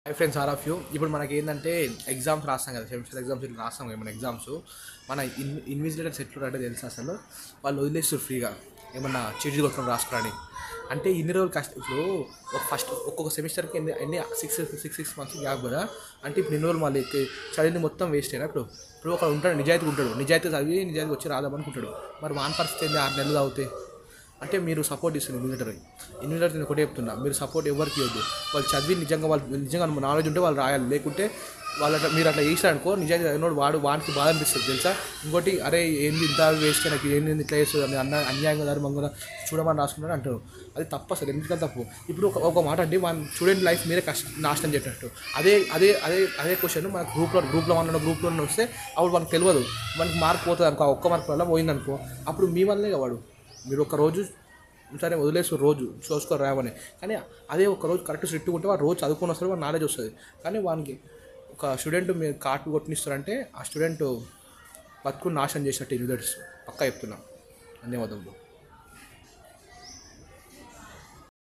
High friends are of you. ఇప్పుడు మనకి ఏంటంటే ఎగ్జామ్స్ రాస్తాం కదా, సెమిస్టర్ ఎగ్జామ్స్ ఇట్లా రాస్తాం కదా. మన ఎగ్జామ్స్ మన ఇన్విజిలేటర్స్ ఎట్లుంటే తెలుసు అసలు వాళ్ళు వదిలేస్తారు ఫ్రీగా ఏమన్నా చీటీ కొట్టుకొని రాసుకురాని. అంటే ఇన్ని రోజులు ఇప్పుడు ఒక్కొక్క సెమిస్టర్కి ఎన్ని సిక్స్ మంత్స్ గ్యాప్ కదా. అంటే ఇప్పుడు ఇన్ని రోజులు మళ్ళీ చదివింది మొత్తం వేస్ట్ అయినా. ఇప్పుడు ఒక ఉంటాడు నిజాయితీ చదివి నిజాయితీ వచ్చి రాదామనుకుంటాడు. మరి వాని పరిస్థితి ఏంది? 6 నెలలు అవుతాయి. అంటే మీరు సపోర్ట్ ఇస్తుంది ఇన్విజిలేటర్ నేను ఒకటే చెప్తున్నా, మీరు సపోర్ట్ ఎవరికి ఇవ్వద్దు. వాళ్ళు చదివి నిజంగా నాలెడ్జ్ ఉంటే వాళ్ళు రాయాలి. లేకుంటే మీరు అట్లా చేసారనుకో, నిజాయితీ చదివినోడు వానికి బాధ అనిపిస్తుంది తెలుసా. ఇంకోటి అరే ఏంది ఇంత వేస్ట్, నాకు ఏంది ఇట్లా చేస్తుంది అని అన్యాయంగా మంగళ చూడమని రాసుకున్నాడు అంటారు. అది తప్పు అసలు, ఎందుకంటే తప్పు. ఇప్పుడు ఒక మాట అంటే మన స్టూడెంట్ లైఫ్ మీరే నాశనం చేసినట్టు. అదే అదే అదే అదే క్వశ్చన్ మన గ్రూప్లో వస్తే అప్పుడు మనకు తెలియదు, మనకి మార్క్ పోతుంది అనుకో, ఒక్క మార్క్ వల్ల పోయిందనుకో, అప్పుడు మీ వల్లే వాడు. మీరు ఒక రోజు సరే వదిలేసి రోజు చూసుకొని రావని, కానీ అదే ఒక రోజు కరెక్ట్ స్ట్రిక్ట్గా ఉంటే వాడు రోజు చదువుకొని వస్తారు, వాడు నాలెడ్జ్ వస్తుంది. కానీ వానికి ఒక స్టూడెంట్ మీరు కార్డు కొట్టినిస్తారంటే ఆ స్టూడెంట్ బతుకుని నాశనం చేసినట్టు ఇన్విజిలేటర్స్ పక్కా చెప్తున్నాం. ధన్యవాదములు.